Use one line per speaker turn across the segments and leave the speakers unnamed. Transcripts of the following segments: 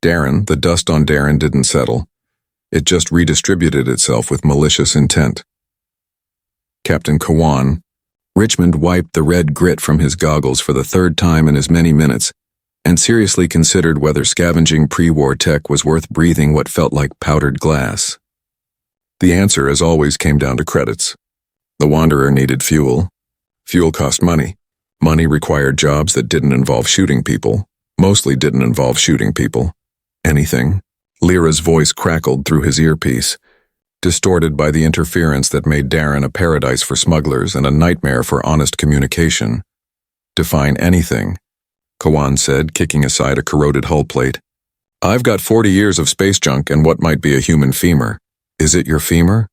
The dust on Darren didn't settle. It just redistributed itself with malicious intent. Captain Kawan. Richmond wiped the red grit from his goggles for the third time in as many minutes, and seriously considered whether scavenging pre-war tech was worth breathing what felt like powdered glass. The answer, as always, came down to credits. The Wanderer needed fuel. Fuel cost money. Money required jobs that didn't involve shooting people. Mostly didn't involve shooting people. Anything. Lyra's voice crackled through his earpiece, distorted by the interference that made Darren a paradise for smugglers and a nightmare for honest communication. Define anything, Kawan said, kicking aside a corroded hull plate. I've got 40 years of space junk and what might be a human femur. Is it your femur?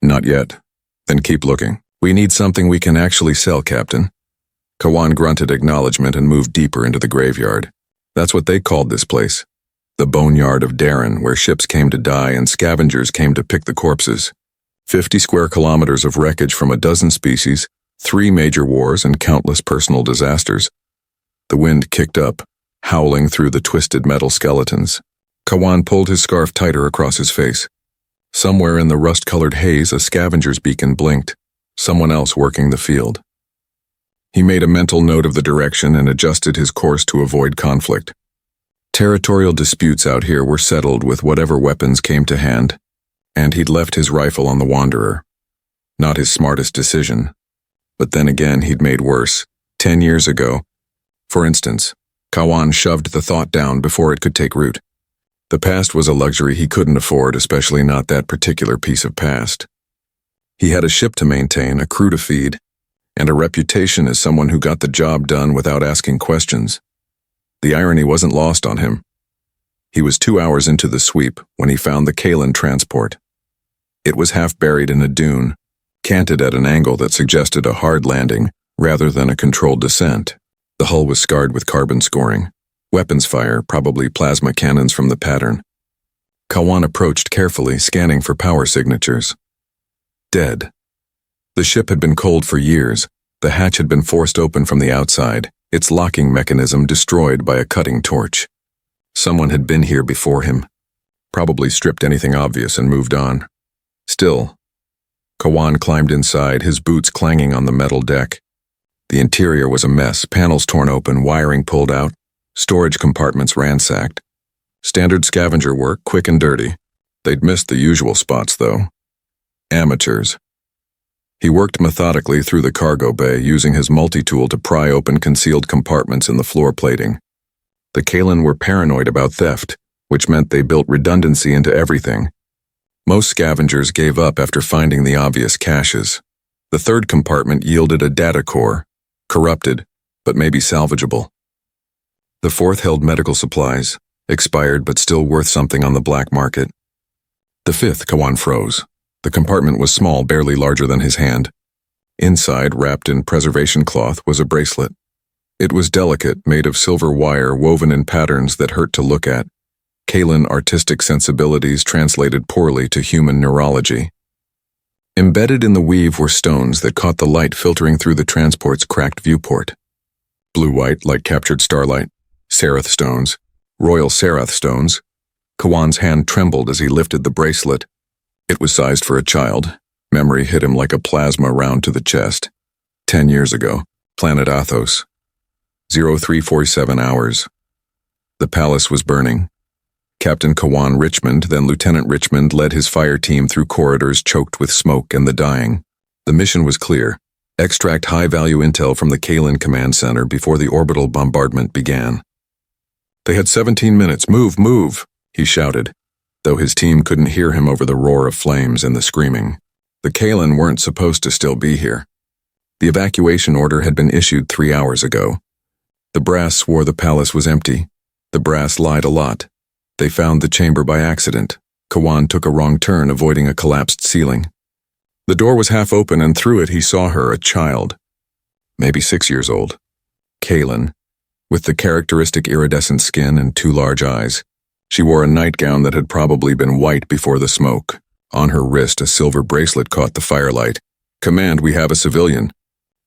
Not yet. Then keep looking. We need something we can actually sell, Captain. Kawan grunted acknowledgement and moved deeper into the graveyard. That's what they called this place. The boneyard of Darren, where ships came to die and scavengers came to pick the corpses. 50 square kilometers of wreckage from a dozen species, 3 major wars, and countless personal disasters. The wind kicked up, howling through the twisted metal skeletons. Kawan pulled his scarf tighter across his face. Somewhere in the rust-colored haze, a scavenger's beacon blinked, someone else working the field. He made a mental note of the direction and adjusted his course to avoid conflict. Territorial disputes out here were settled with whatever weapons came to hand, and he'd left his rifle on the Wanderer. Not his smartest decision. But then again, he'd made worse. 10 years ago, for instance, Kawan shoved the thought down before it could take root. The past was a luxury he couldn't afford, especially not that particular piece of past. He had a ship to maintain, a crew to feed, and a reputation as someone who got the job done without asking questions. The irony wasn't lost on him. He was 2 hours into the sweep when he found the Kalen transport. It was half buried in a dune, canted at an angle that suggested a hard landing rather than a controlled descent. The hull was scarred with carbon scoring. Weapons fire, probably plasma cannons from the pattern. Kawan approached carefully, scanning for power signatures. Dead. The ship had been cold for years. The hatch had been forced open from the outside, its locking mechanism destroyed by a cutting torch. Someone had been here before him. Probably stripped anything obvious and moved on. Still, Kawan climbed inside, his boots clanging on the metal deck. The interior was a mess, panels torn open, wiring pulled out, storage compartments ransacked. Standard scavenger work, quick and dirty. They'd missed the usual spots, though. Amateurs. He worked methodically through the cargo bay, using his multi-tool to pry open concealed compartments in the floor plating. The Kalen were paranoid about theft, which meant they built redundancy into everything. Most scavengers gave up after finding the obvious caches. The third compartment yielded a data core, corrupted, but maybe salvageable. The fourth held medical supplies, expired but still worth something on the black market. The fifth, Kawan froze. The compartment was small, barely larger than his hand. Inside, wrapped in preservation cloth, was a bracelet. It was delicate, made of silver wire woven in patterns that hurt to look at. Kalen artistic sensibilities translated poorly to human neurology. Embedded in the weave were stones that caught the light filtering through the transport's cracked viewport. Blue-white, like captured starlight. Sarath stones. Royal Sarath stones. Kawan's hand trembled as he lifted the bracelet. It was sized for a child. Memory hit him like a plasma round to the chest. 10 years ago. Planet Athos. 0347 hours. The palace was burning. Captain Kawan Richmond, then Lieutenant Richmond, led his fire team through corridors choked with smoke and the dying. The mission was clear. Extract high-value intel from the Kalen Command Center before the orbital bombardment began. They had 17 minutes. Move, move, he shouted, though his team couldn't hear him over the roar of flames and the screaming. The Kalen weren't supposed to still be here. The evacuation order had been issued 3 hours ago. The brass swore the palace was empty. The brass lied a lot. They found the chamber by accident. Kawan took a wrong turn, avoiding a collapsed ceiling. The door was half open, and through it he saw her, a child. Maybe 6 years old. Kalen, with the characteristic iridescent skin and 2 large eyes. She wore a nightgown that had probably been white before the smoke. On her wrist, a silver bracelet caught the firelight. "Command, we have a civilian."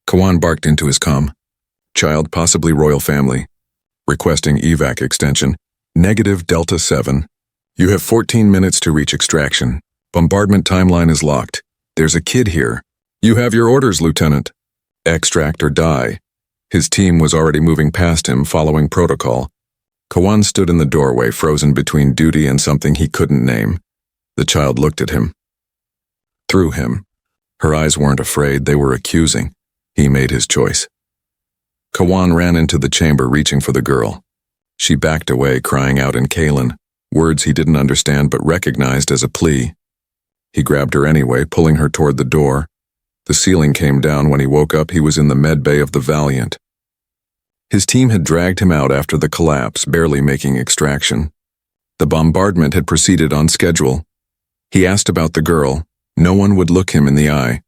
Kawan barked into his comm. Child, possibly royal family. Requesting evac extension. Negative Delta 7. You have 14 minutes to reach extraction. Bombardment timeline is locked. There's a kid here. You have your orders, Lieutenant. Extract or die. His team was already moving past him, following protocol. Kawan stood in the doorway, frozen between duty and something he couldn't name. The child looked at him. Through him. Her eyes weren't afraid, they were accusing. He made his choice. Kawan ran into the chamber, reaching for the girl. She backed away, crying out in Kalan, words he didn't understand but recognized as a plea. He grabbed her anyway, pulling her toward the door. The ceiling came down. When he woke up, he was in the med bay of the Valiant. His team had dragged him out after the collapse, barely making extraction. The bombardment had proceeded on schedule. He asked about the girl. No one would look him in the eye.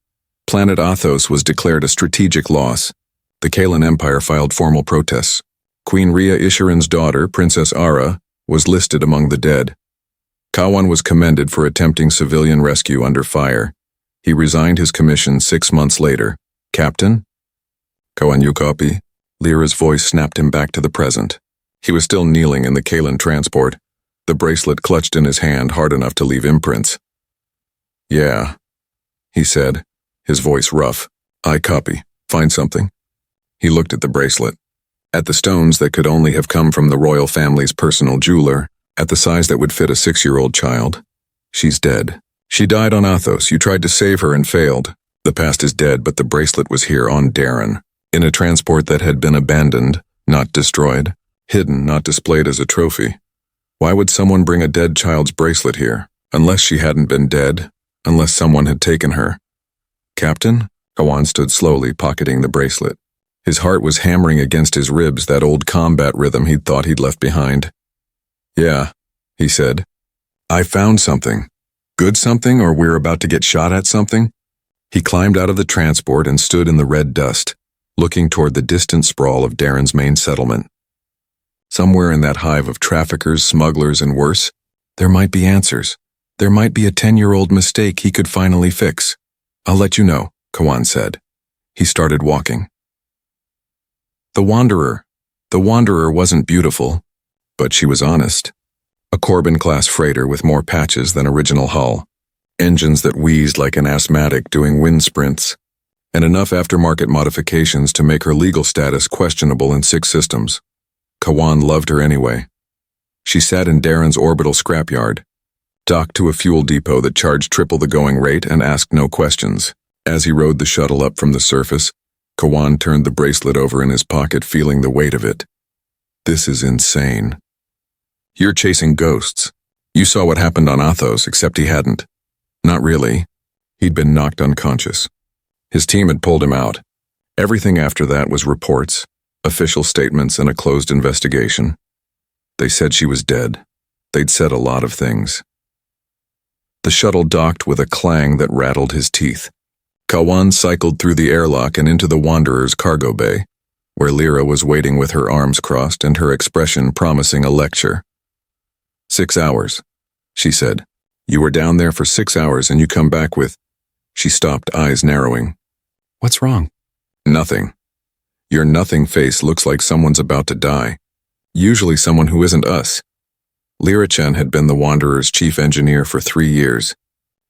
Planet Athos was declared a strategic loss. The Kalan Empire filed formal protests. Queen Rhea Isharan's daughter, Princess Ara, was listed among the dead. Kawan was commended for attempting civilian rescue under fire. He resigned his commission 6 months later. Captain? Kawan, you copy? Lyra's voice snapped him back to the present. He was still kneeling in the Kalan transport, the bracelet clutched in his hand hard enough to leave imprints. Yeah, he said, his voice rough. I copy. Find something. He looked at the bracelet. At the stones that could only have come from the royal family's personal jeweler, at the size that would fit a 6-year-old child. She's dead. She died on Athos. You tried to save her and failed. The past is dead, but the bracelet was here on Darren, in a transport that had been abandoned, not destroyed, hidden, not displayed as a trophy. Why would someone bring a dead child's bracelet here? Unless she hadn't been dead, unless someone had taken her. Captain? Kawan stood slowly, pocketing the bracelet. His heart was hammering against his ribs, that old combat rhythm he'd thought he'd left behind. Yeah, he said. I found something. Good something, or we're about to get shot at something? He climbed out of the transport and stood in the red dust, looking toward the distant sprawl of Darren's main settlement. Somewhere in that hive of traffickers, smugglers, and worse, there might be answers. There might be a 10-year-old mistake he could finally fix. I'll let you know, Kawan said. He started walking. The Wanderer. The Wanderer wasn't beautiful, but she was honest. A Corbin-class freighter with more patches than original hull, engines that wheezed like an asthmatic doing wind sprints, and enough aftermarket modifications to make her legal status questionable in 6 systems. Kawan loved her anyway. She sat in Darren's orbital scrapyard, docked to a fuel depot that charged triple the going rate and asked no questions. As he rode the shuttle up from the surface, Kawan turned the bracelet over in his pocket, feeling the weight of it. This is insane. You're chasing ghosts. You saw what happened on Athos, except he hadn't. Not really. He'd been knocked unconscious. His team had pulled him out. Everything after that was reports, official statements, and a closed investigation. They said she was dead. They'd said a lot of things. The shuttle docked with a clang that rattled his teeth. Kawan cycled through the airlock and into the Wanderer's cargo bay, where Lyra was waiting with her arms crossed and her expression promising a lecture. 6 hours, she said. You were down there for 6 hours and you come back with... She stopped, eyes narrowing. What's wrong? Nothing. Your nothing face looks like someone's about to die. Usually someone who isn't us. Lyra Chen had been the Wanderer's chief engineer for 3 years,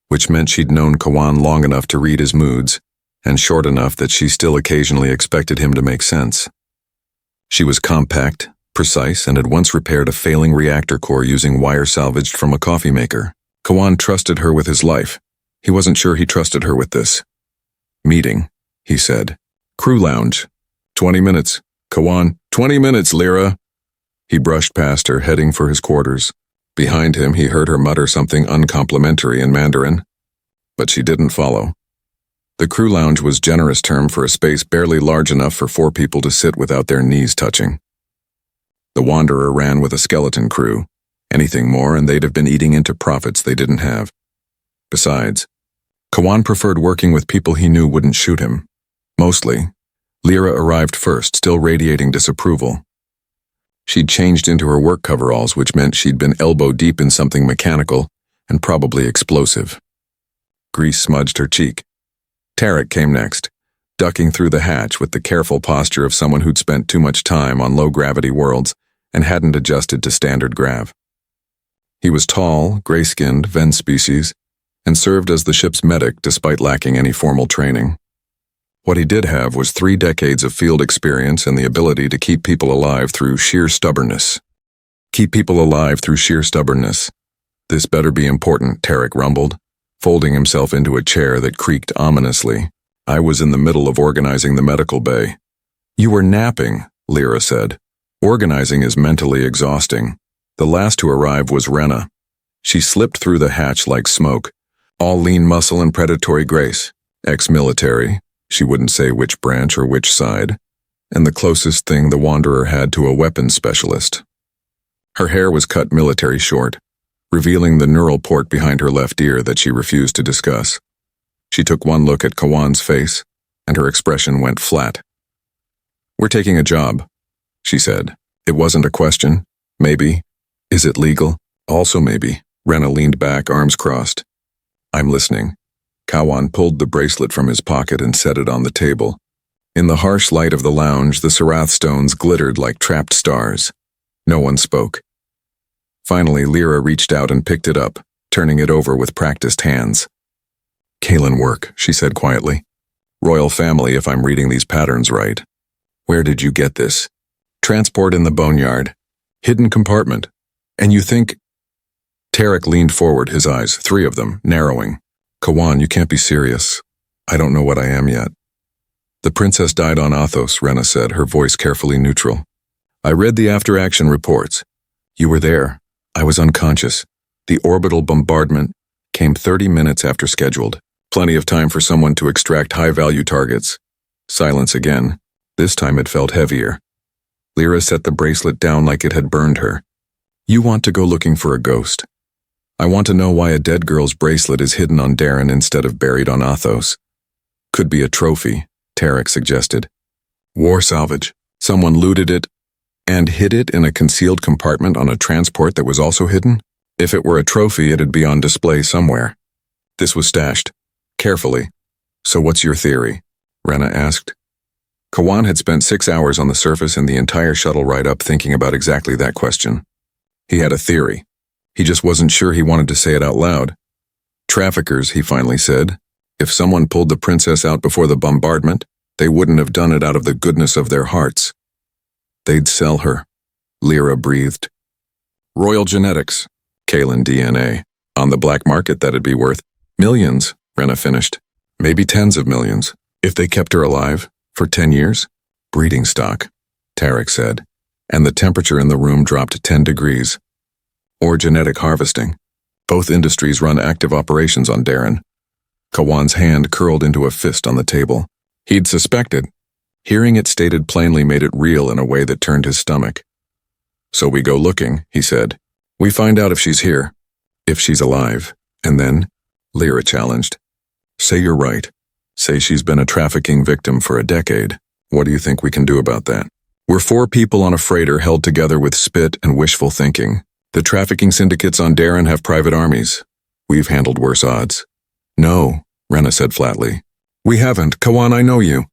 which meant she'd known Kawan long enough to read his moods, and short enough that she still occasionally expected him to make sense. She was compact, precise, and had once repaired a failing reactor core using wire salvaged from a coffee maker. Kawan trusted her with his life. He wasn't sure he trusted her with this. Meeting, he said. Crew lounge. 20 minutes. Kawan, 20 minutes, Lyra. He brushed past her, heading for his quarters. Behind him, he heard her mutter something uncomplimentary in Mandarin, but she didn't follow. The crew lounge was a generous term for a space barely large enough for 4 people to sit without their knees touching. The Wanderer ran with a skeleton crew. Anything more, and they'd have been eating into profits they didn't have. Besides, Kawan preferred working with people he knew wouldn't shoot him. Mostly. Lyra arrived first, still radiating disapproval. She'd changed into her work coveralls, which meant she'd been elbow-deep in something mechanical and probably explosive. Grease smudged her cheek. Tarek came next, ducking through the hatch with the careful posture of someone who'd spent too much time on low-gravity worlds and hadn't adjusted to standard grav. He was tall, gray-skinned, Ven species, and served as the ship's medic despite lacking any formal training. What he did have was 3 decades of field experience and the ability to keep people alive through sheer stubbornness. Keep people alive through sheer stubbornness. This better be important, Tarek rumbled, folding himself into a chair that creaked ominously. I was in the middle of organizing the medical bay. You were napping, Lyra said. Organizing is mentally exhausting. The last to arrive was Rena. She slipped through the hatch like smoke, all lean muscle and predatory grace. Ex-military, she wouldn't say which branch or which side, and the closest thing the Wanderer had to a weapons specialist. Her hair was cut military short, revealing the neural port behind her left ear that she refused to discuss. She took one look at Kawan's face, and her expression went flat. We're taking a job, she said. It wasn't a question. Maybe. Is it legal? Also maybe. Rena leaned back, arms crossed. I'm listening. Kawan pulled the bracelet from his pocket and set it on the table. In the harsh light of the lounge, the Sarath stones glittered like trapped stars. No one spoke. Finally, Lyra reached out and picked it up, turning it over with practiced hands. Kalen work, she said quietly. Royal family, if I'm reading these patterns right. Where did you get this? Transport in the boneyard. Hidden compartment. And you think... Tarek leaned forward, his eyes, 3 of them, narrowing. Kawan, you can't be serious. I don't know what I am yet. The princess died on Athos, Rena said, her voice carefully neutral. I read the after-action reports. You were there. I was unconscious. The orbital bombardment came 30 minutes after scheduled. Plenty of time for someone to extract high-value targets. Silence again. This time it felt heavier. Lyra set the bracelet down like it had burned her. You want to go looking for a ghost. I want to know why a dead girl's bracelet is hidden on Darren instead of buried on Athos. Could be a trophy, Tarek suggested. War salvage. Someone looted it and hid it in a concealed compartment on a transport that was also hidden? If it were a trophy, it'd be on display somewhere. This was stashed. Carefully. So what's your theory? Rena asked. Kawan had spent 6 hours on the surface and the entire shuttle ride up thinking about exactly that question. He had a theory. He just wasn't sure he wanted to say it out loud. Traffickers, he finally said. If someone pulled the princess out before the bombardment, they wouldn't have done it out of the goodness of their hearts. They'd sell her. Lyra breathed. Royal genetics. Kalen DNA. On the black market, that'd be worth millions, Rena finished. Maybe tens of millions. If they kept her alive for 10 years? Breeding stock, Tarek said, and the temperature in the room dropped 10 degrees. Or genetic harvesting. Both industries run active operations on Darren. Kawan's hand curled into a fist on the table. He'd suspected. Hearing it stated plainly made it real in a way that turned his stomach. So we go looking, he said. We find out if she's here. If she's alive. And then, Lyra challenged. Say you're right. Say she's been a trafficking victim for a decade. What do you think we can do about that? We're 4 people on a freighter held together with spit and wishful thinking. The trafficking syndicates on Darren have private armies. We've handled worse odds. No, Rena said flatly. We haven't. Kawan, I know you.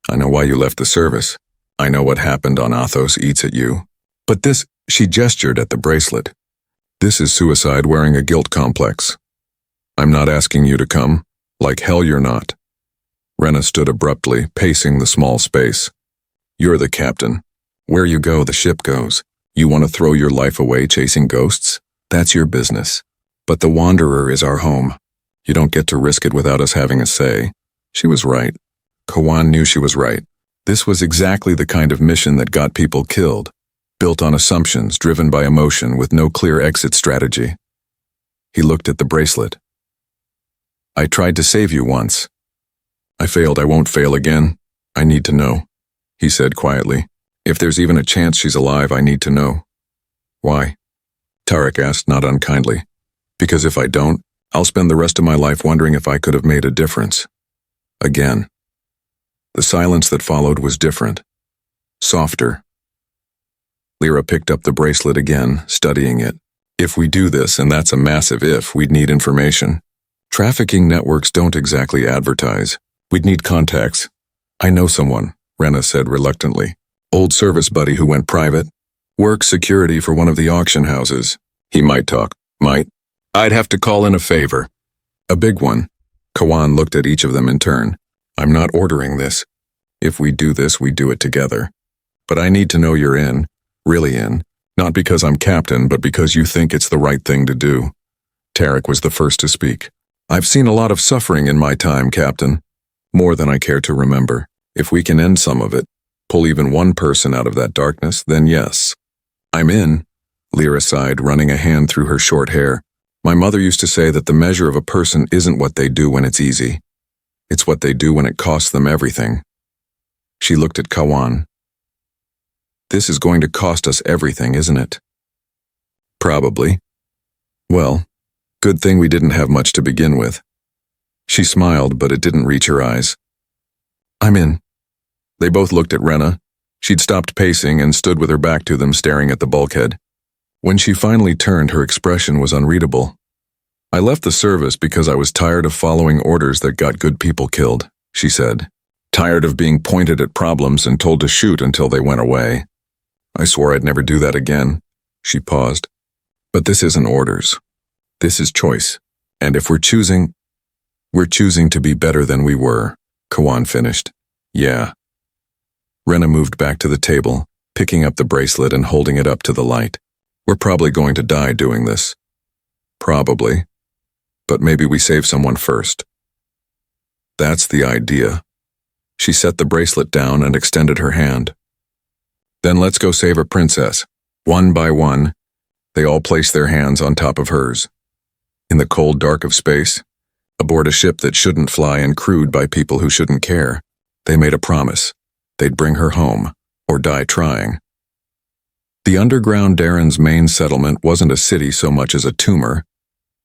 I know why you left the service. I know what happened on Athos eats at you. But this, she gestured at the bracelet. This is suicide wearing a guilt complex. I'm not asking you to come. Like hell you're not. Rena stood abruptly, pacing the small space. You're the captain. Where you go, the ship goes. You want to throw your life away chasing ghosts? That's your business. But the Wanderer is our home. You don't get to risk it without us having a say. She was right. Kawan knew she was right. This was exactly the kind of mission that got people killed, built on assumptions, driven by emotion, with no clear exit strategy. He looked at the bracelet. I tried to save you once. I failed. I won't fail again. I need to know, he said quietly. If there's even a chance she's alive, I need to know. Why? Tarek asked, not unkindly. Because if I don't, I'll spend the rest of my life wondering if I could have made a difference. Again. The silence that followed was different. Softer. Lyra picked up the bracelet again, studying it. If we do this, and that's a massive if, we'd need information. Trafficking networks don't exactly advertise. We'd need contacts. I know someone, Rena said reluctantly. Old service buddy who went private. Work security for one of the auction houses. He might talk. Might. I'd have to call in a favor. A big one. Kawan looked at each of them in turn. I'm not ordering this. If we do this, we do it together. But I need to know you're in. Really in. Not because I'm captain, but because you think it's the right thing to do. Tarek was the first to speak. I've seen a lot of suffering in my time, Captain. More than I care to remember. If we can end some of it, pull even one person out of that darkness, then yes. I'm in, Lyra sighed, running a hand through her short hair. My mother used to say that the measure of a person isn't what they do when it's easy. It's what they do when it costs them everything. She looked at Kawan. This is going to cost us everything, isn't it? Probably. Well, good thing we didn't have much to begin with. She smiled, but it didn't reach her eyes. I'm in. They both looked at Rena. She'd stopped pacing and stood with her back to them, staring at the bulkhead. When she finally turned, her expression was unreadable. I left the service because I was tired of following orders that got good people killed, she said. Tired of being pointed at problems and told to shoot until they went away. I swore I'd never do that again. She paused. But this isn't orders. This is choice. And if we're choosing to be better than we were, Kawan finished. Yeah. Rena moved back to the table, picking up the bracelet and holding it up to the light. We're probably going to die doing this. Probably. But maybe we save someone first. That's the idea. She set the bracelet down and extended her hand. Then let's go save a princess. One by one, they all placed their hands on top of hers. In the cold dark of space, aboard a ship that shouldn't fly and crewed by people who shouldn't care, they made a promise. They'd bring her home, or die trying. The underground Darren's main settlement wasn't a city so much as a tumor.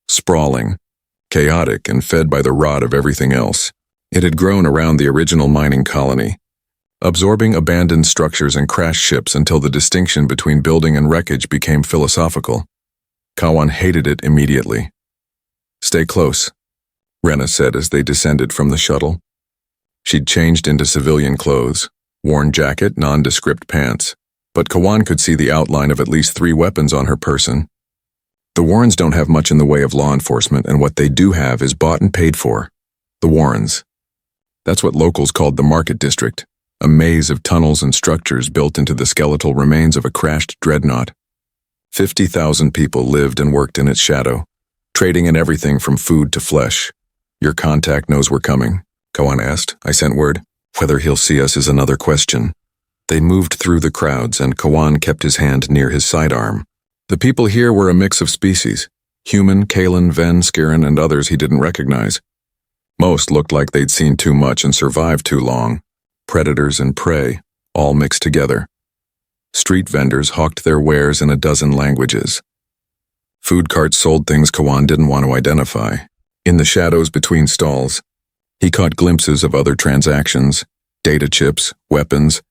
Sprawling, chaotic, and fed by the rot of everything else. It had grown around the original mining colony, absorbing abandoned structures and crashed ships until the distinction between building and wreckage became philosophical. Kawan hated it immediately. Stay close, Rena said as they descended from the shuttle. She'd changed into civilian clothes, worn jacket, nondescript pants, but Kawan could see the outline of at least 3 weapons on her person. The Warrens don't have much in the way of law enforcement, and what they do have is bought and paid for. The Warrens. That's what locals called the Market District, a maze of tunnels and structures built into the skeletal remains of a crashed dreadnought. 50,000 people lived and worked in its shadow, trading in everything from food to flesh. Your contact knows we're coming, Kawan asked. I sent word. Whether he'll see us is another question. They moved through the crowds, and Kawan kept his hand near his sidearm. The people here were a mix of species. Human, Kalen, Ven, Skirin, and others he didn't recognize. Most looked like they'd seen too much and survived too long. Predators and prey, all mixed together. Street vendors hawked their wares in a dozen languages. Food carts sold things Kawan didn't want to identify. In the shadows between stalls, he caught glimpses of other transactions, data chips, weapons,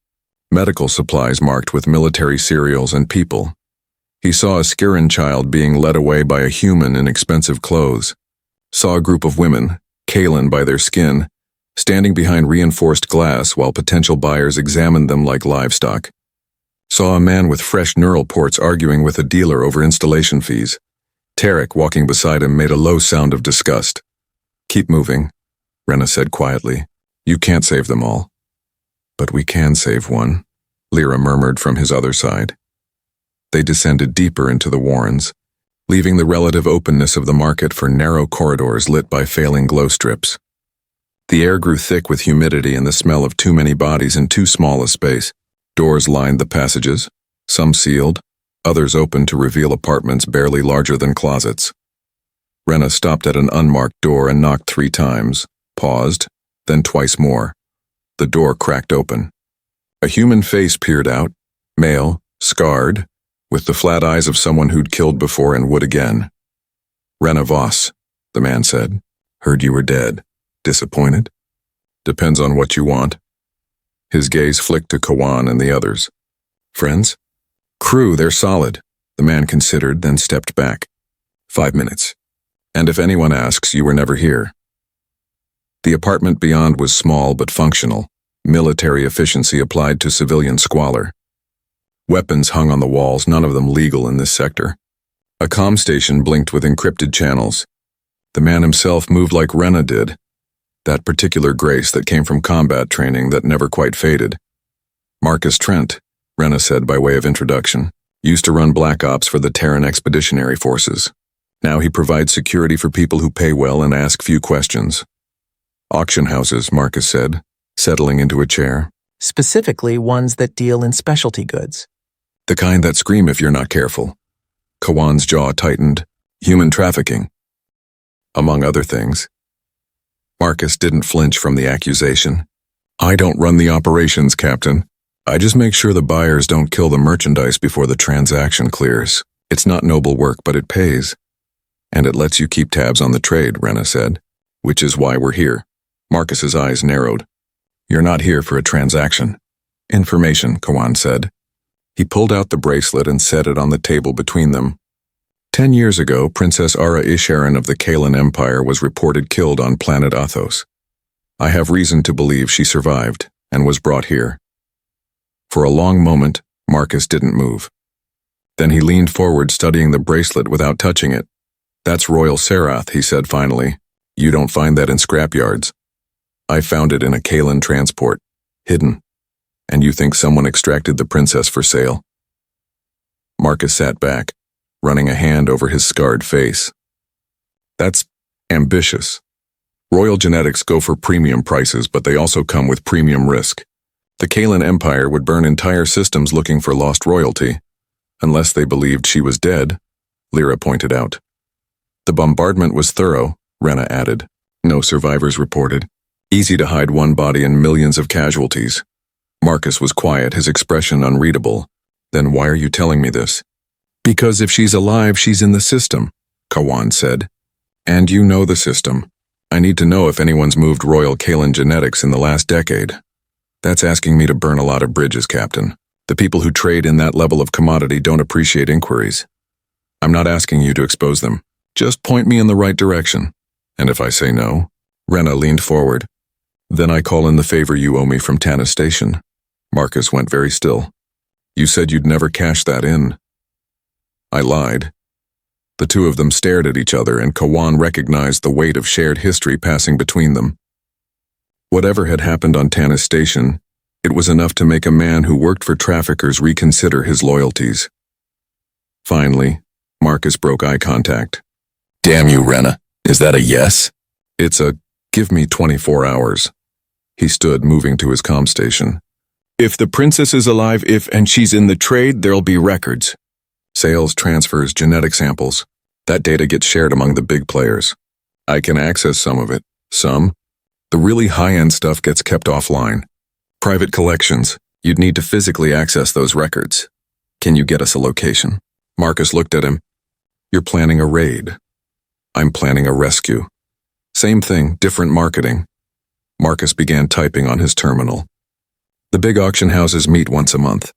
medical supplies marked with military serials and people. He saw a Skirin child being led away by a human in expensive clothes. Saw a group of women, Kalen by their skin, standing behind reinforced glass while potential buyers examined them like livestock. Saw a man with fresh neural ports arguing with a dealer over installation fees. Tarek, walking beside him, made a low sound of disgust. Keep moving, Rena said quietly. You can't save them all. But we can save one, Lyra murmured from his other side. They descended deeper into the Warrens, leaving the relative openness of the market for narrow corridors lit by failing glow strips. The air grew thick with humidity and the smell of too many bodies in too small a space. Doors lined the passages, some sealed, others open to reveal apartments barely larger than closets. Rena stopped at an unmarked door and knocked 3 times, paused, then twice more. The door cracked open. A human face peered out, male, scarred, with the flat eyes of someone who'd killed before and would again. Rena Voss, the man said. Heard you were dead. Disappointed? Depends on what you want. His gaze flicked to Kawan and the others. Friends? Crew, they're solid. The man considered, then stepped back. 5 minutes. And if anyone asks, you were never here. The apartment beyond was small but functional, military efficiency applied to civilian squalor. Weapons hung on the walls, none of them legal in this sector. A comm station blinked with encrypted channels. The man himself moved like Rena did, that particular grace that came from combat training that never quite faded. Marcus Trent, Rena said by way of introduction, used to run Black Ops for the Terran Expeditionary Forces. Now he provides security for people who pay well and ask few questions. Auction houses, Marcus said, settling into a chair.
Specifically ones that deal in specialty goods.
The kind that scream if you're not careful. Kawan's jaw tightened. Human trafficking. Among other things. Marcus didn't flinch from the accusation. I don't run the operations, Captain. I just make sure the buyers don't kill the merchandise before the transaction clears. It's not noble work, but it pays. And it lets you keep tabs on the trade, Rena said. Which is why we're here. Marcus's eyes narrowed. You're not here for a transaction. Information, Kawan said. He pulled out the bracelet and set it on the table between them. 10 years ago, Princess Ara Isharan of the Kalan Empire was reported killed on planet Athos. I have reason to believe she survived and was brought here. For a long moment, Marcus didn't move. Then he leaned forward, studying the bracelet without touching it. That's Royal Serath, he said finally. You don't find that in scrapyards. I found it in a Kalan transport, hidden. And you think someone extracted the princess for sale? Marcus sat back, running a hand over his scarred face. That's ambitious. Royal genetics go for premium prices, but they also come with premium risk. The Kalan Empire would burn entire systems looking for lost royalty, unless they believed she was dead, Lyra pointed out. The bombardment was thorough, Rena added. No survivors reported. Easy to hide one body and millions of casualties. Marcus was quiet, his expression unreadable. Then why are you telling me this? Because if she's alive, she's in the system, Kawan said. And you know the system. I need to know if anyone's moved Royal Kalan genetics in the last decade. That's asking me to burn a lot of bridges, Captain. The people who trade in that level of commodity don't appreciate inquiries. I'm not asking you to expose them. Just point me in the right direction. And if I say no, Rena leaned forward. Then I call in the favor you owe me from Tanis Station. Marcus went very still. You said you'd never cash that in. I lied. The two of them stared at each other, and Kawan recognized the weight of shared history passing between them. Whatever had happened on Tanis Station, it was enough to make a man who worked for traffickers reconsider his loyalties. Finally, Marcus broke eye contact. Damn you, Rena. Is that a yes? It's a give me 24 hours. He stood, moving to his comm station. If the princess is alive, and she's in the trade, there'll be records. Sales, transfers, genetic samples. That data gets shared among the big players. I can access some of it. Some. The really high-end stuff gets kept offline. Private collections. You'd need to physically access those records. Can you get us a location? Marcus looked at him. You're planning a raid. I'm planning a rescue. Same thing, different marketing. Marcus began typing on his terminal. The big auction houses meet once a month.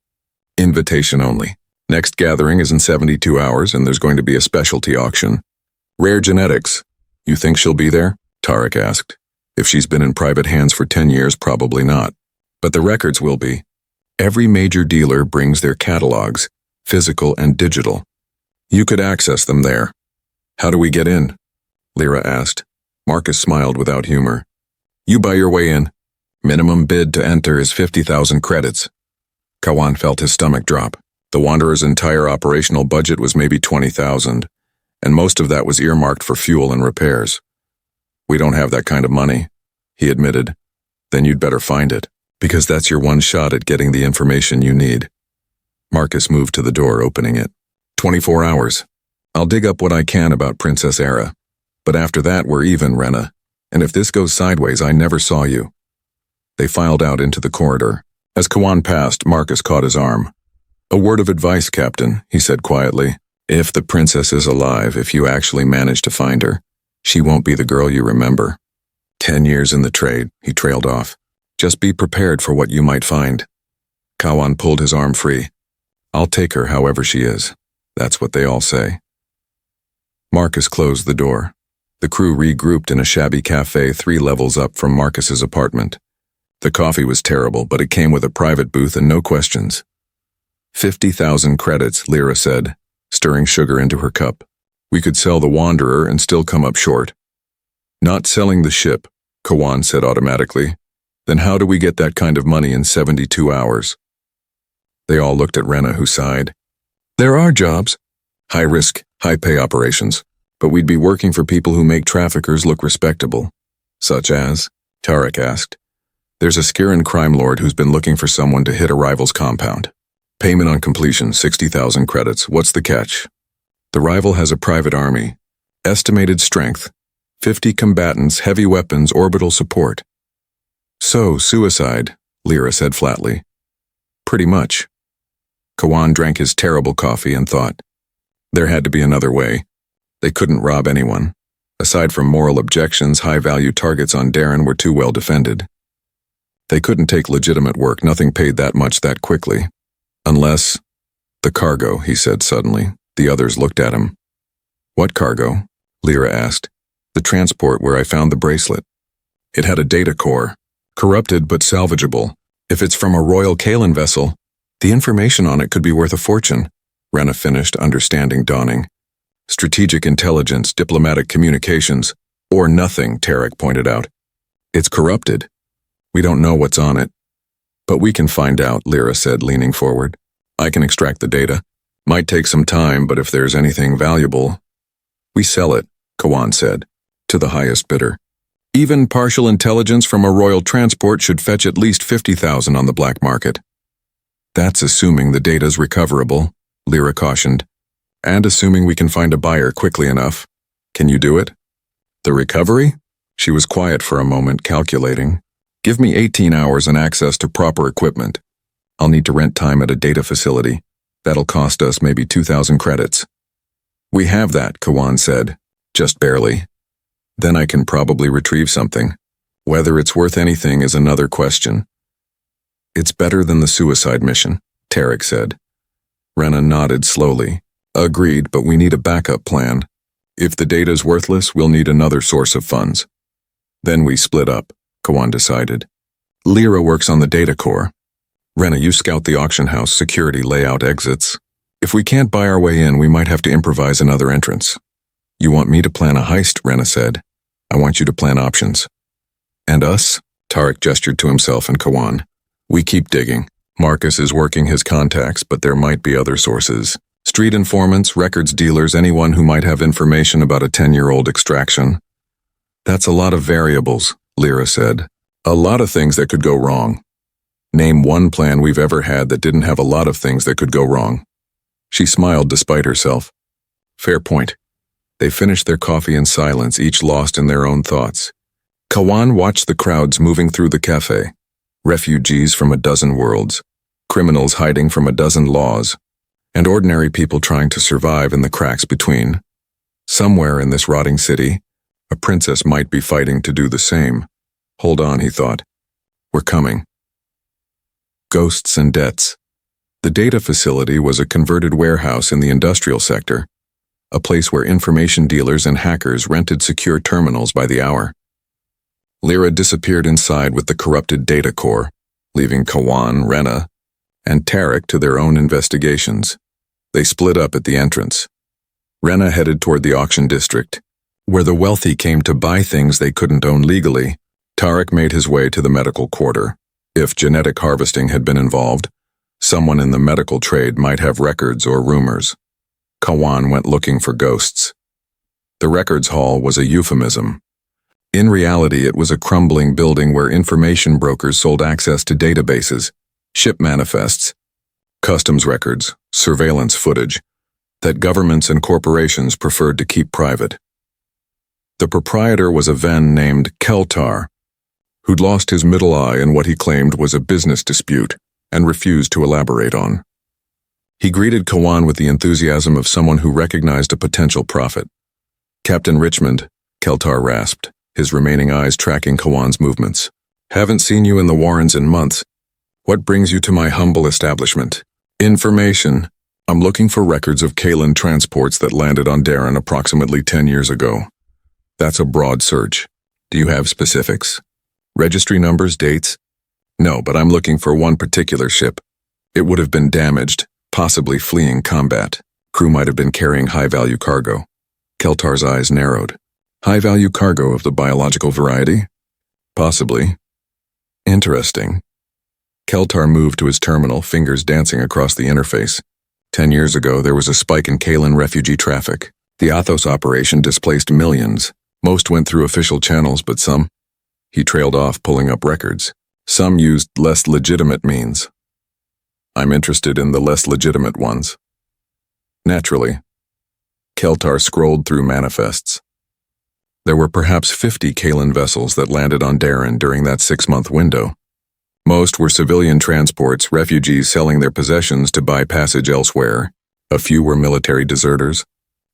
Invitation only. Next gathering is in 72 hours, and there's going to be a specialty auction. Rare genetics. You think she'll be there? Tarek asked. If she's been in private hands for 10 years, probably not. But the records will be. Every major dealer brings their catalogs, physical and digital. You could access them there. How do we get in? Lyra asked. Marcus smiled without humor. You buy your way in. Minimum bid to enter is 50,000 credits. Kawan felt his stomach drop. The Wanderer's entire operational budget was maybe 20,000, and most of that was earmarked for fuel and repairs. We don't have that kind of money, he admitted. Then you'd better find it, because that's your one shot at getting the information you need. Marcus moved to the door, opening it. 24 hours. I'll dig up what I can about Princess Ara. But after that, we're even, Rena. And if this goes sideways, I never saw you. They filed out into the corridor. As Kawan passed, Marcus caught his arm. A word of advice, Captain, he said quietly. If the princess is alive, if you actually manage to find her, she won't be the girl you remember. 10 years in the trade, he trailed off. Just be prepared for what you might find. Kawan pulled his arm free. I'll take her however she is. That's what they all say. Marcus closed the door. The crew regrouped in a shabby cafe 3 levels up from Marcus's apartment. The coffee was terrible, but it came with a private booth and no questions. 50,000 credits, Lyra said, stirring sugar into her cup. We could sell the Wanderer and still come up short. Not selling the ship, Kawan said automatically. Then how do we get that kind of money in 72 hours? They all looked at Rena, who sighed. There are jobs. High-risk, high-pay operations. But we'd be working for people who make traffickers look respectable. Such as? Tarek asked. There's a Skiran crime lord who's been looking for someone to hit a rival's compound. Payment on completion, 60,000 credits. What's the catch? The rival has a private army. Estimated strength, 50 combatants, heavy weapons, orbital support. So, suicide, Lyra said flatly. Pretty much. Kawan drank his terrible coffee and thought. There had to be another way. They couldn't rob anyone. Aside from moral objections, high-value targets on Darren were too well defended. They couldn't take legitimate work, nothing paid that much that quickly. Unless… The cargo, he said suddenly. The others looked at him. What cargo? Lyra asked. The transport where I found the bracelet. It had a data core. Corrupted but salvageable. If it's from a Royal Kalan vessel, the information on it could be worth a fortune, Rena finished, understanding dawning. Strategic intelligence, diplomatic communications, or nothing, Tarek pointed out. It's corrupted. We don't know what's on it. But we can find out, Lyra said, leaning forward. I can extract the data. Might take some time, but if there's anything valuable… We sell it, Kawan said, to the highest bidder. Even partial intelligence from a royal transport should fetch at least 50,000 on the black market. That's assuming the data's recoverable, Lyra cautioned. And assuming we can find a buyer quickly enough. Can you do it? The recovery? She was quiet for a moment, calculating. Give me 18 hours and access to proper equipment. I'll need to rent time at a data facility. That'll cost us maybe 2,000 credits. We have that, Kawan said. Just barely. Then I can probably retrieve something. Whether it's worth anything is another question. It's better than the suicide mission, Tarek said. Rena nodded slowly. Agreed, but we need a backup plan. If the data's worthless, we'll need another source of funds. Then we split up, Kawan decided. Lyra works on the data core. Rena, you scout the auction house, security, layout, exits. If we can't buy our way in, we might have to improvise another entrance. You want me to plan a heist, Rena said. I want you to plan options. And us? Tarek gestured to himself and Kawan. We keep digging. Marcus is working his contacts, but there might be other sources. Street informants, records dealers, anyone who might have information about a 10-year-old extraction. That's a lot of variables, Lyra said. A lot of things that could go wrong. Name one plan we've ever had that didn't have a lot of things that could go wrong. She smiled despite herself. Fair point. They finished their coffee in silence, each lost in their own thoughts. Kawan watched the crowds moving through the cafe. Refugees from a dozen worlds. Criminals hiding from a dozen laws. And ordinary people trying to survive in the cracks between. Somewhere in this rotting city, a princess might be fighting to do the same. Hold on, he thought. We're coming. Ghosts and debts. The data facility was a converted warehouse in the industrial sector, a place where information dealers and hackers rented secure terminals by the hour. Lyra disappeared inside with the corrupted data core, leaving Kawan, Rena, and Tarek to their own investigations. They split up at the entrance. Rena headed toward the auction district, where the wealthy came to buy things they couldn't own legally. Tarek made his way to the medical quarter. If genetic harvesting had been involved, someone in the medical trade might have records or rumors. Kawan went looking for ghosts. The records hall was a euphemism. In reality, it was a crumbling building where information brokers sold access to databases, ship manifests, customs records, surveillance footage that governments and corporations preferred to keep private. The proprietor was a Ven named Keltar, who'd lost his middle eye in what he claimed was a business dispute and refused to elaborate on. He greeted Kawan with the enthusiasm of someone who recognized a potential profit. Captain Richmond, Keltar rasped, his remaining eyes tracking Kawan's movements. Haven't seen you in the Warrens in months. What brings you to my humble establishment? Information. I'm looking for records of Kalan transports that landed on Darren approximately 10 years ago. That's a broad search. Do you have specifics? Registry numbers, dates? No, but I'm looking for one particular ship. It would have been damaged, Possibly fleeing combat. Crew might have been carrying high-value cargo. Keltar's eyes narrowed. High-value cargo of the biological variety? Possibly. Interesting. Keltar moved to his terminal, fingers dancing across the interface. 10 years ago, there was a spike in Kalan refugee traffic. The Athos operation displaced millions. Most went through official channels, but some... He trailed off, pulling up records. Some used less legitimate means. I'm interested in the less legitimate ones. Naturally. Keltar scrolled through manifests. There were perhaps 50 Kalan vessels that landed on Darren during that 6-month window. Most were civilian transports, refugees selling their possessions to buy passage elsewhere. A few were military deserters.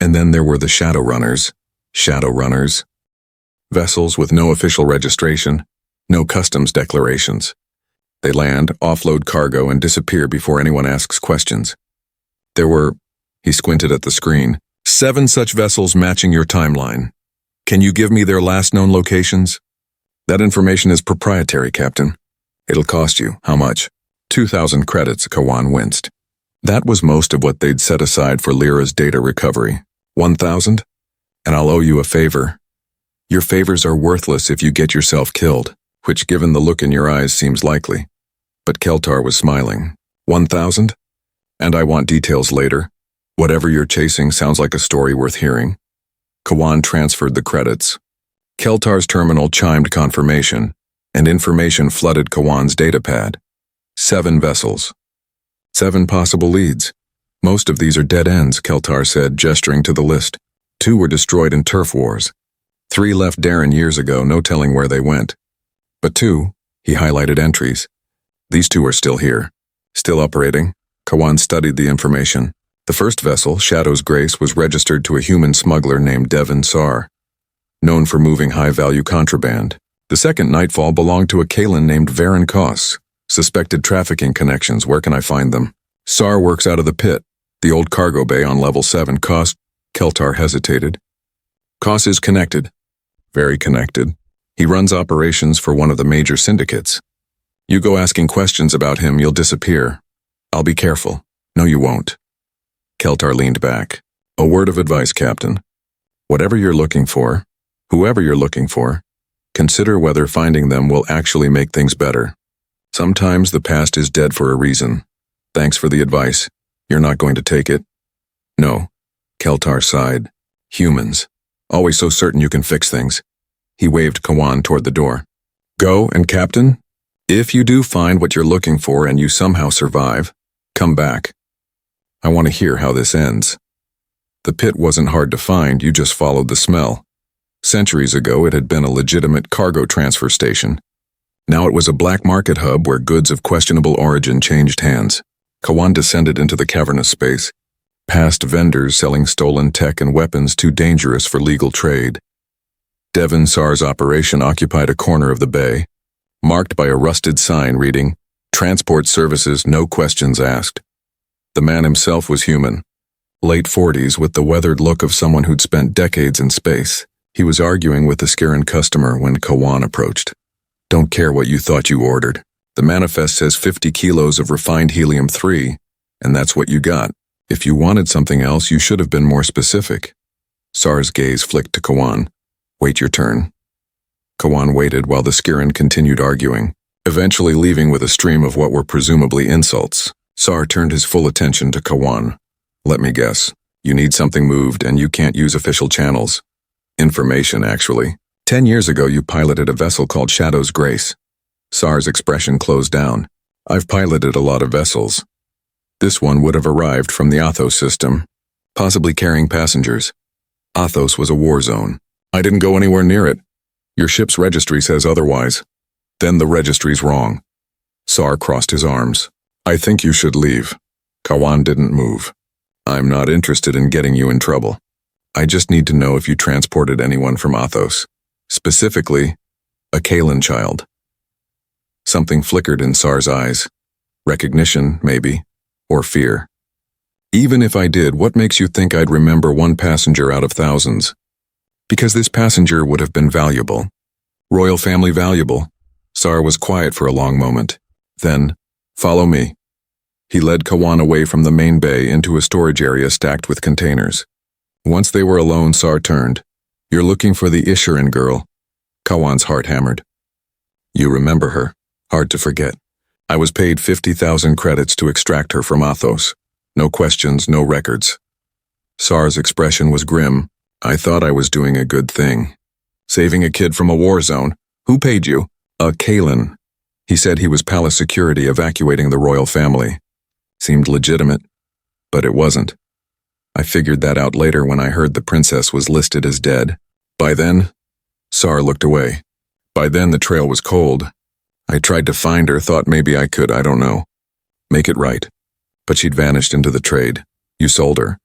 And then there were the Shadowrunners. Shadowrunners. Vessels with no official registration, no customs declarations. They land, offload cargo, and disappear before anyone asks questions. There were, he squinted at the screen, 7 such vessels matching your timeline. Can you give me their last known locations? That information is proprietary, Captain. It'll cost you, how much? 2,000 credits, Kawan winced. That was most of what they'd set aside for Lyra's data recovery. 1,000? And I'll owe you a favor. Your favors are worthless if you get yourself killed, which given the look in your eyes seems likely. But Keltar was smiling. 1,000? And I want details later. Whatever you're chasing sounds like a story worth hearing. Kawan transferred the credits. Keltar's terminal chimed confirmation, and information flooded Kawan's datapad. 7 vessels. 7 possible leads. Most of these are dead ends, Keltar said, gesturing to the list. 2 were destroyed in turf wars. 3 left Darren years ago, no telling where they went. But 2, he highlighted entries. These 2 are still here. Still operating. Kawan studied the information. The first vessel, Shadow's Grace, was registered to a human smuggler named Devon Sar, known for moving high-value contraband. The second Nightfall belonged to a Kalan named Varen Koss. Suspected trafficking connections, where can I find them? Sar works out of the pit, the old cargo bay on level 7. Koss, Keltar hesitated. Koss is connected. Very connected. He runs operations for one of the major syndicates. You go asking questions about him, you'll disappear. I'll be careful. No, you won't. Keltar leaned back. A word of advice, Captain. Whatever you're looking for, whoever you're looking for, consider whether finding them will actually make things better. Sometimes the past is dead for a reason. Thanks for the advice. You're not going to take it? No. Keltar sighed. Humans. Always so certain you can fix things. He waved Kawan toward the door. Go, and Captain, if you do find what you're looking for and you somehow survive, come back. I want to hear how this ends. The pit wasn't hard to find, you just followed the smell. Centuries ago, it had been a legitimate cargo transfer station. Now it was a black market hub where goods of questionable origin changed hands. Kawan descended into the cavernous space, past vendors selling stolen tech and weapons too dangerous for legal trade. Devon Sar's operation occupied a corner of the bay, marked by a rusted sign reading, "Transport Services, no questions asked." The man himself was human, late 40s with the weathered look of someone who'd spent decades in space. He was arguing with a Skiran customer when Kawan approached. Don't care what you thought you ordered. The manifest says 50 kilos of refined helium-3, and that's what you got. If you wanted something else, you should have been more specific. Sar's gaze flicked to Kawan. Wait your turn. Kawan waited while the Skiran continued arguing, eventually leaving with a stream of what were presumably insults. Sar turned his full attention to Kawan. Let me guess. You need something moved and you can't use official channels. Information, actually. 10 years ago, you piloted a vessel called Shadow's Grace. Sar's expression closed down. I've piloted a lot of vessels. This one would have arrived from the Athos system, possibly carrying passengers. Athos was a war zone. I didn't go anywhere near it. Your ship's registry says otherwise. Then the registry's wrong. Sar crossed his arms. I think you should leave. Kawan didn't move. I'm not interested in getting you in trouble. I just need to know if you transported anyone from Athos. Specifically, a Kalan child. Something flickered in Sar's eyes. Recognition, maybe, or fear. Even if I did, what makes you think I'd remember one passenger out of thousands? Because this passenger would have been valuable. Royal family valuable. Sar was quiet for a long moment. Then, follow me. He led Kawan away from the main bay into a storage area stacked with containers. Once they were alone, Sar turned. "You're looking for the Isharan girl." Kawan's heart hammered. "You remember her. Hard to forget. I was paid 50,000 credits to extract her from Athos. No questions, no records." Sar's expression was grim. "I thought I was doing a good thing. Saving a kid from a war zone. Who paid you?" "A Kalen." He said he was palace security evacuating the royal family. Seemed legitimate, but it wasn't. I figured that out later when I heard the princess was listed as dead. By then, Sar looked away. By then the trail was cold. I tried to find her, thought maybe I could, I don't know. Make it right. But she'd vanished into the trade. You sold her.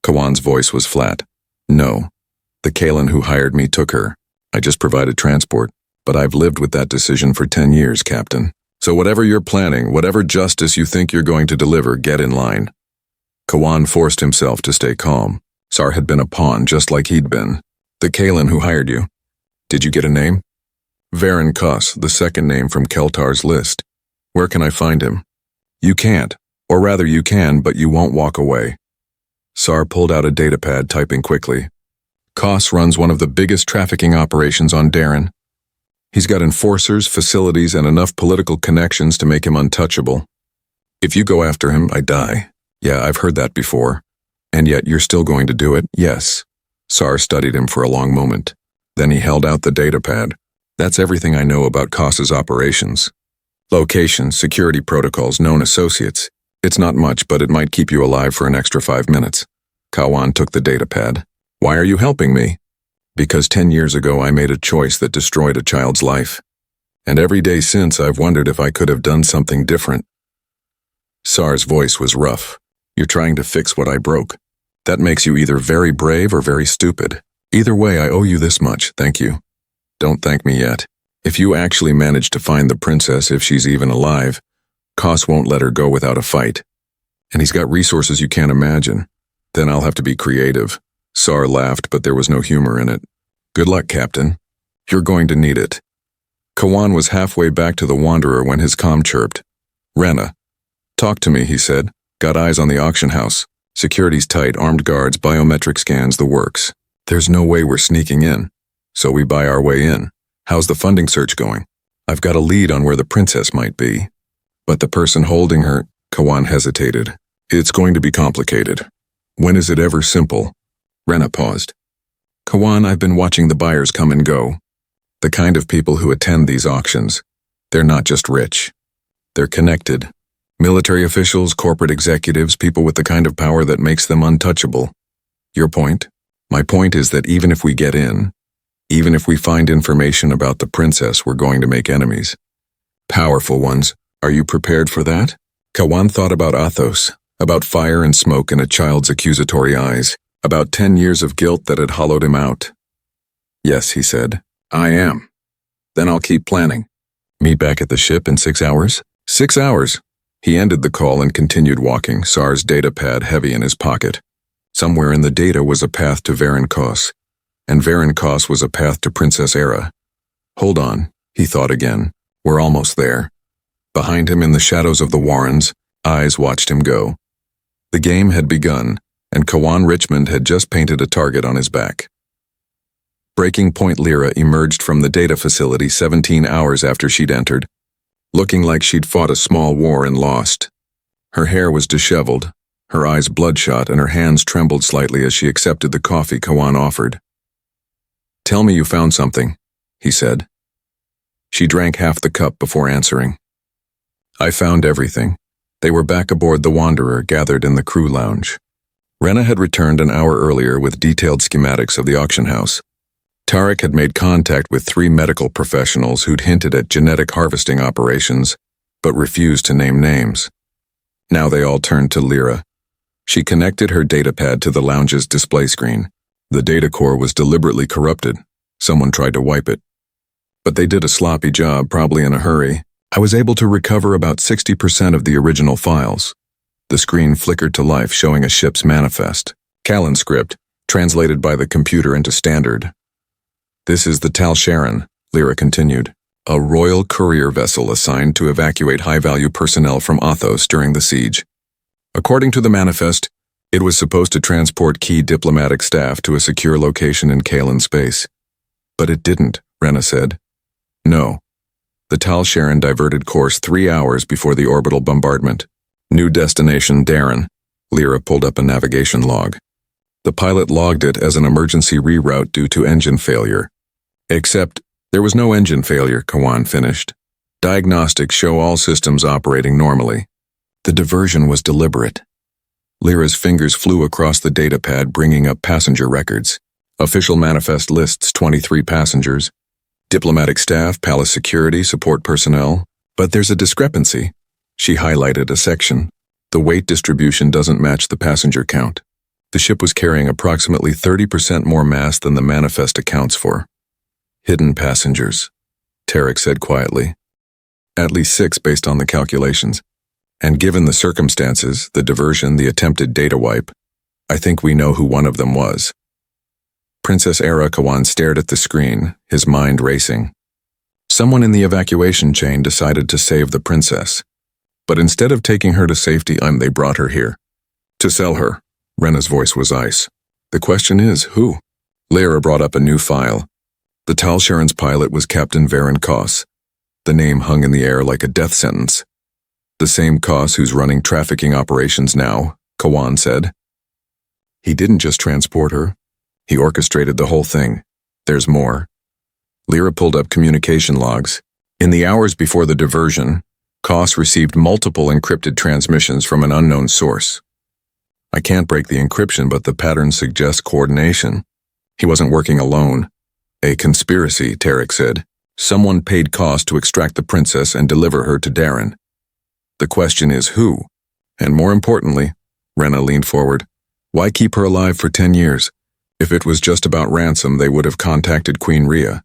Kawan's voice was flat. No. The Kalen who hired me took her. I just provided transport. But I've lived with that decision for 10 years, Captain. So whatever you're planning, whatever justice you think you're going to deliver, get in line. Kawan forced himself to stay calm. Sar had been a pawn just like he'd been. The Kalen who hired you. Did you get a name? Varen Kos, the second name from Keltar's list. Where can I find him? You can't. Or rather you can, but you won't walk away. Sar pulled out a datapad, typing quickly. Kos runs one of the biggest trafficking operations on Darren. He's got enforcers, facilities, and enough political connections to make him untouchable. If you go after him, I die. Yeah, I've heard that before. And yet you're still going to do it? Yes. Sar studied him for a long moment. Then he held out the datapad. That's everything I know about Kos's operations. Location, security protocols, known associates. It's not much, but it might keep you alive for an extra 5 minutes. Kawan took the datapad. Why are you helping me? Because 10 years ago I made a choice that destroyed a child's life. And every day since I've wondered if I could have done something different. Sar's voice was rough. You're trying to fix what I broke. That makes you either very brave or very stupid. Either way, I owe you this much, thank you. Don't thank me yet. If you actually manage to find the princess, if she's even alive, Kos won't let her go without a fight. And he's got resources you can't imagine. Then I'll have to be creative. Sar laughed, but there was no humor in it. Good luck, Captain. You're going to need it. Kawan was halfway back to the Wanderer when his comm chirped. Rena. Talk to me, he said. Got eyes on the auction house. Security's tight, armed guards, biometric scans, the works. There's no way we're sneaking in. So we buy our way in. How's the funding search going? I've got a lead on where the princess might be. But the person holding her, Kawan hesitated. It's going to be complicated. When is it ever simple? Rena paused. Kawan, I've been watching the buyers come and go. The kind of people who attend these auctions. They're not just rich. They're connected. Military officials, corporate executives, people with the kind of power that makes them untouchable. Your point? My point is that even if we get in, even if we find information about the princess, we're going to make enemies. Powerful ones. Are you prepared for that? Kawan thought about Athos, about fire and smoke in a child's accusatory eyes, about 10 years of guilt that had hollowed him out. Yes, he said. I am. Then I'll keep planning. Meet back at the ship in 6 hours? 6 hours. He ended the call and continued walking, Sar's datapad heavy in his pocket. Somewhere in the data was a path to Varen Kos, and Varen Kos was a path to Princess Era. Hold on, he thought again. We're almost there. Behind him in the shadows of the Warrens, eyes watched him go. The game had begun, and Kawan Richmond had just painted a target on his back. Breaking Point Lyra emerged from the data facility 17 hours after she'd entered, looking like she'd fought a small war and lost. Her hair was disheveled, her eyes bloodshot, and her hands trembled slightly as she accepted the coffee Kawan offered. Tell me you found something, he said. She drank half the cup before answering. I found everything. They were back aboard the Wanderer, gathered in the crew lounge. Rena had returned an hour earlier with detailed schematics of the auction house. Tarek had made contact with 3 medical professionals who'd hinted at genetic harvesting operations, but refused to name names. Now they all turned to Lyra. She connected her datapad to the lounge's display screen. The data core was deliberately corrupted. Someone tried to wipe it. But they did a sloppy job, probably in a hurry. I was able to recover about 60% of the original files. The screen flickered to life, showing a ship's manifest. Callan script, translated by the computer into standard. This is the Tal Sharon, Lyra continued, a royal courier vessel assigned to evacuate high-value personnel from Athos during the siege. According to the manifest, it was supposed to transport key diplomatic staff to a secure location in Kalen space. But it didn't, Rena said. No. The Tal Sharon diverted course 3 hours before the orbital bombardment. New destination Darren. Lyra pulled up a navigation log. The pilot logged it as an emergency reroute due to engine failure. Except, there was no engine failure, Kawan finished. Diagnostics show all systems operating normally. The diversion was deliberate. Lyra's fingers flew across the datapad, bringing up passenger records. Official manifest lists 23 passengers. Diplomatic staff, palace security, support personnel. But there's a discrepancy. She highlighted a section. The weight distribution doesn't match the passenger count. The ship was carrying approximately 30% more mass than the manifest accounts for. Hidden passengers, Tarek said quietly. At least 6 based on the calculations. And given the circumstances, the diversion, the attempted data wipe, I think we know who one of them was. Princess Era Kawan stared at the screen, his mind racing. Someone in the evacuation chain decided to save the princess. But instead of taking her to safety, they brought her here. To sell her. Rena's voice was ice. The question is, who? Lyra brought up a new file. The Tal Sharon's pilot was Captain Varen Koss. The name hung in the air like a death sentence. The same Koss who's running trafficking operations now, Kawan said. He didn't just transport her. He orchestrated the whole thing. There's more. Lyra pulled up communication logs. In the hours before the diversion, Koss received multiple encrypted transmissions from an unknown source. I can't break the encryption, but the pattern suggests coordination. He wasn't working alone. A conspiracy, Tarek said. Someone paid Koss to extract the princess and deliver her to Darren. The question is who? And more importantly, Rena leaned forward, why keep her alive for 10 years? If it was just about ransom, they would have contacted Queen Rhea.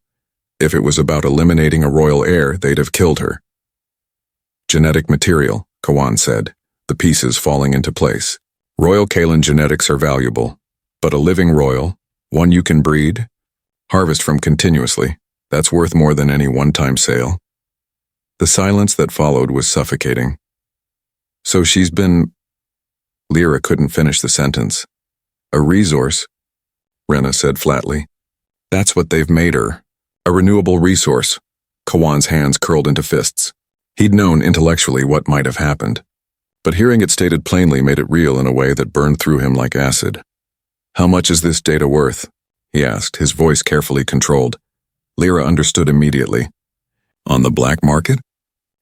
If it was about eliminating a royal heir, they'd have killed her. Genetic material, Kawan said, the pieces falling into place. Royal Kalen genetics are valuable, but a living royal, one you can breed, harvest from continuously, that's worth more than any one-time sale. The silence that followed was suffocating. So she's been... Lyra couldn't finish the sentence. A resource, Rena said flatly. That's what they've made her. A renewable resource. Kawan's hands curled into fists. He'd known intellectually what might have happened, but hearing it stated plainly made it real in a way that burned through him like acid. How much is this data worth? He asked, his voice carefully controlled. Lyra understood immediately. On the black market?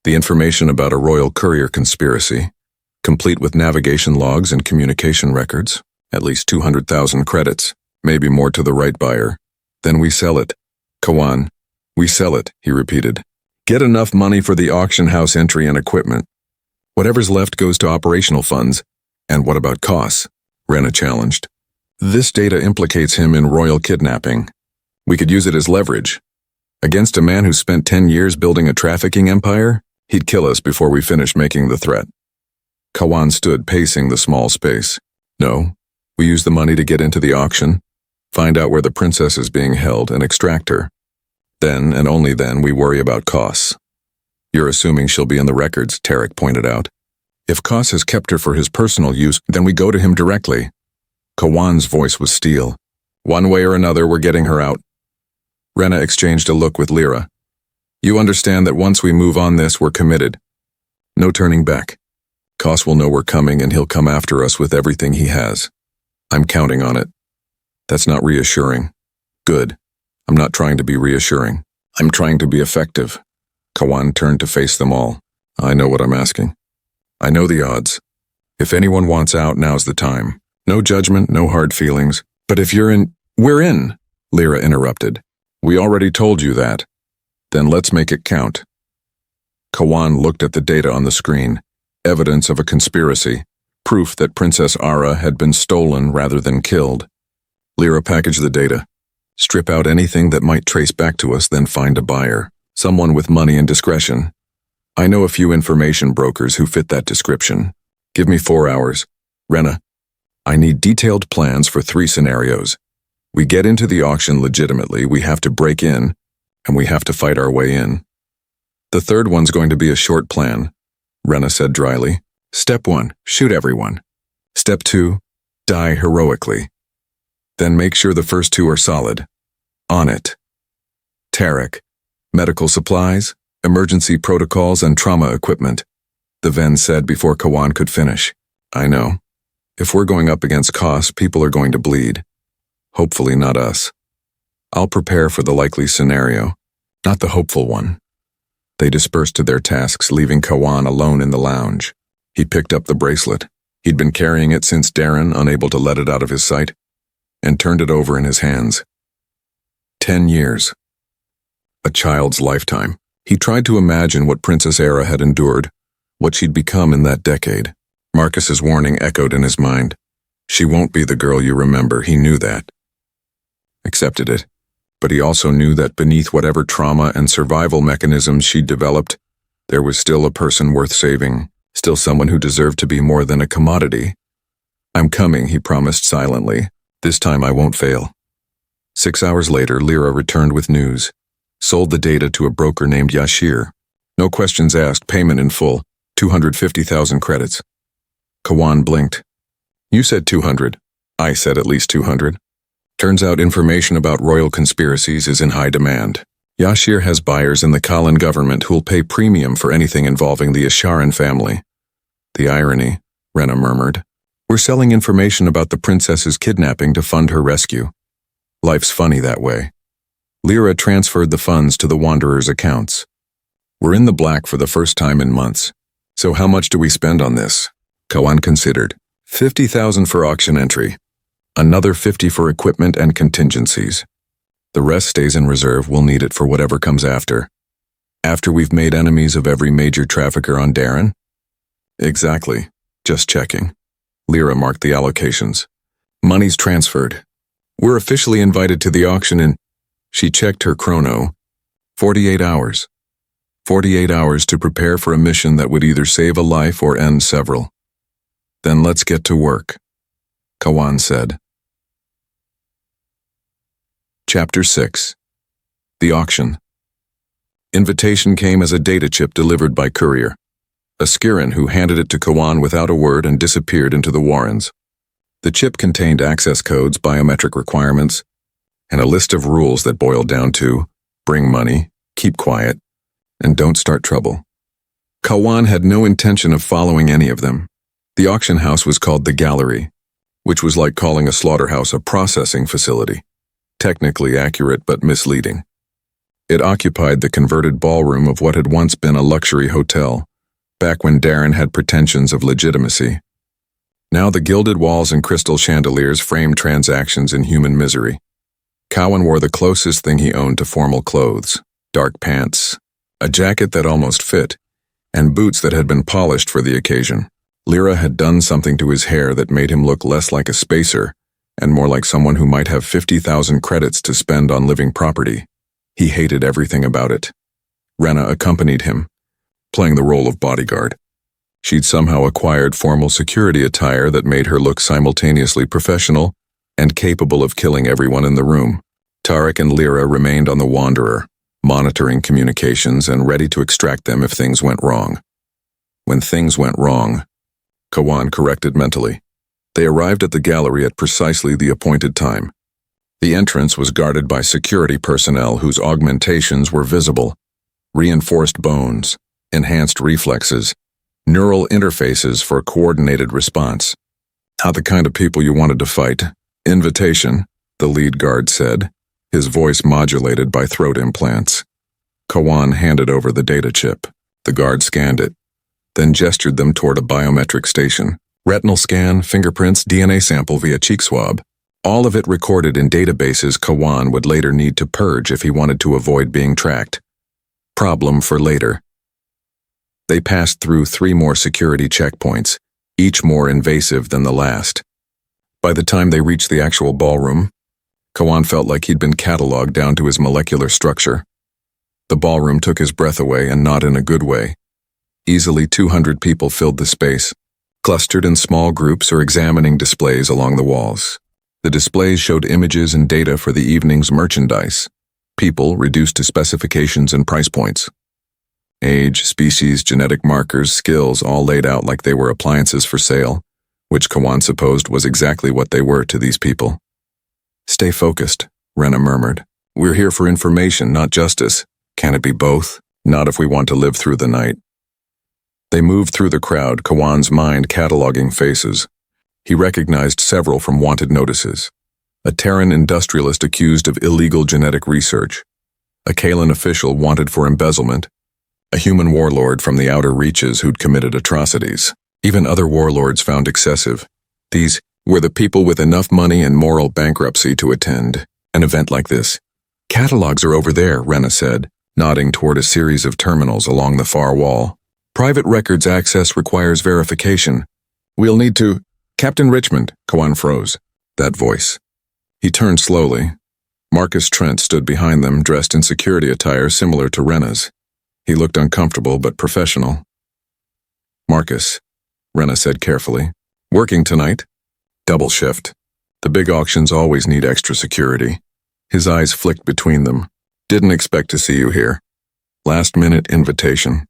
The information about a royal courier conspiracy, complete with navigation logs and communication records, at least 200,000 credits, maybe more to the right buyer. Then we sell it. Kawan, we sell it, he repeated. Get enough money for the auction house entry and equipment. Whatever's left goes to operational funds. And what about costs? Rena challenged. This data implicates him in royal kidnapping. We could use it as leverage. Against a man who spent 10 years building a trafficking empire, he'd kill us before we finished making the threat. Kawan stood pacing the small space. No, we use the money to get into the auction, find out where the princess is being held, and extract her. Then, and only then, we worry about costs. You're assuming she'll be in the records, Tarek pointed out. If Koss has kept her for his personal use, then we go to him directly. Kawan's voice was steel. One way or another, we're getting her out. Rena exchanged a look with Lyra. You understand that once we move on this, we're committed. No turning back. Koss will know we're coming and he'll come after us with everything he has. I'm counting on it. That's not reassuring. Good. I'm not trying to be reassuring. I'm trying to be effective. Kawan turned to face them all. I know what I'm asking. I know the odds. If anyone wants out, now's the time. No judgment, no hard feelings. But if you're in... We're in, Lyra interrupted. We already told you that. Then let's make it count. Kawan looked at the data on the screen. Evidence of a conspiracy. Proof that Princess Ara had been stolen rather than killed. Lyra packaged the data. Strip out anything that might trace back to us, then find a buyer. Someone with money and discretion. I know a few information brokers who fit that description. Give me 4 hours. Rena, I need detailed plans for 3 scenarios. We get into the auction legitimately, we have to break in, and we have to fight our way in. The third one's going to be a short plan, Rena said dryly. Step 1, shoot everyone. Step 2, die heroically. Then make sure the first two are solid. On it. Tarek. Medical supplies, emergency protocols, and trauma equipment, the Ven said before Kawan could finish. I know. If we're going up against costs, people are going to bleed. Hopefully not us. I'll prepare for the likely scenario, not the hopeful one. They dispersed to their tasks, leaving Kawan alone in the lounge. He picked up the bracelet. He'd been carrying it since Darren, unable to let it out of his sight, and turned it over in his hands. 10 years. A child's lifetime. He tried to imagine what Princess Era had endured, what she'd become in that decade. Marcus's warning echoed in his mind. She won't be the girl you remember, he knew that. Accepted it. But he also knew that beneath whatever trauma and survival mechanisms she'd developed, there was still a person worth saving, still someone who deserved to be more than a commodity. I'm coming, he promised silently. This time I won't fail. 6 hours later, Lyra returned with news. Sold the data to a broker named Yashir. No questions asked, payment in full, 250,000 credits. Kawan blinked. You said 200. I said at least 200. Turns out information about royal conspiracies is in high demand. Yashir has buyers in the Kalan government who'll pay premium for anything involving the Asharan family. The irony, Rena murmured. We're selling information about the princess's kidnapping to fund her rescue. Life's funny that way. Lyra transferred the funds to the Wanderer's accounts. We're in the black for the first time in months. So how much do we spend on this? Kawan considered. 50,000 for auction entry. Another 50 for equipment and contingencies. The rest stays in reserve, we'll need it for whatever comes after. After we've made enemies of every major trafficker on Darren? Exactly. Just checking. Lyra marked the allocations. Money's transferred. We're officially invited to the auction in... She checked her chrono. 48 hours. 48 hours to prepare for a mission that would either save a life or end several. Then let's get to work, Kawan said. Chapter 6. The Auction. Invitation came as a data chip delivered by courier. A Skiran who handed it to Kawan without a word and disappeared into the Warrens. The chip contained access codes, biometric requirements, and a list of rules that boiled down to bring money, keep quiet, and don't start trouble. Kawan had no intention of following any of them. The auction house was called the Gallery, which was like calling a slaughterhouse a processing facility. Technically accurate but misleading. It occupied the converted ballroom of what had once been a luxury hotel, back when Darren had pretensions of legitimacy. Now the gilded walls and crystal chandeliers framed transactions in human misery. Kawan wore the closest thing he owned to formal clothes, dark pants, a jacket that almost fit, and boots that had been polished for the occasion. Lyra had done something to his hair that made him look less like a spacer and more like someone who might have 50,000 credits to spend on living property. He hated everything about it. Rena accompanied him, playing the role of bodyguard. She'd somehow acquired formal security attire that made her look simultaneously professional and capable of killing everyone in the room. Tarek and Lyra remained on the Wanderer, monitoring communications and ready to extract them if things went wrong. When things went wrong, Kawan corrected mentally. They arrived at the gallery at precisely the appointed time. The entrance was guarded by security personnel whose augmentations were visible. Reinforced bones, enhanced reflexes, neural interfaces for coordinated response. Not the kind of people you wanted to fight. Invitation, the lead guard said, his voice modulated by throat implants. Kawan handed over the data chip. The guard scanned it, then gestured them toward a biometric station. Retinal scan, fingerprints, DNA sample via cheek swab. All of it recorded in databases Kawan would later need to purge if he wanted to avoid being tracked. Problem for later. They passed through 3 more security checkpoints, each more invasive than the last. By the time they reached the actual ballroom, Kawan felt like he'd been cataloged down to his molecular structure. The ballroom took his breath away, and not in a good way. Easily 200 people filled the space, clustered in small groups or examining displays along the walls. The displays showed images and data for the evening's merchandise. People reduced to specifications and price points. Age, species, genetic markers, skills, all laid out like they were appliances for sale, which Kawan supposed was exactly what they were to these people. Stay focused, Rena murmured. We're here for information, not justice. Can it be both? Not if we want to live through the night. They moved through the crowd, Kawan's mind cataloging faces. He recognized several from wanted notices. A Terran industrialist accused of illegal genetic research. A Kalan official wanted for embezzlement. A human warlord from the outer reaches who'd committed atrocities. Even other warlords found excessive. These were the people with enough money and moral bankruptcy to attend an event like this. Catalogs are over there, Rena said, nodding toward a series of terminals along the far wall. Private records access requires verification. We'll need to... Captain Richmond, Kawan froze. That voice. He turned slowly. Marcus Trent stood behind them, dressed in security attire similar to Rena's. He looked uncomfortable but professional. Marcus, Rena said carefully. Working tonight? Double shift. The big auctions always need extra security. His eyes flicked between them. Didn't expect to see you here. Last-minute invitation.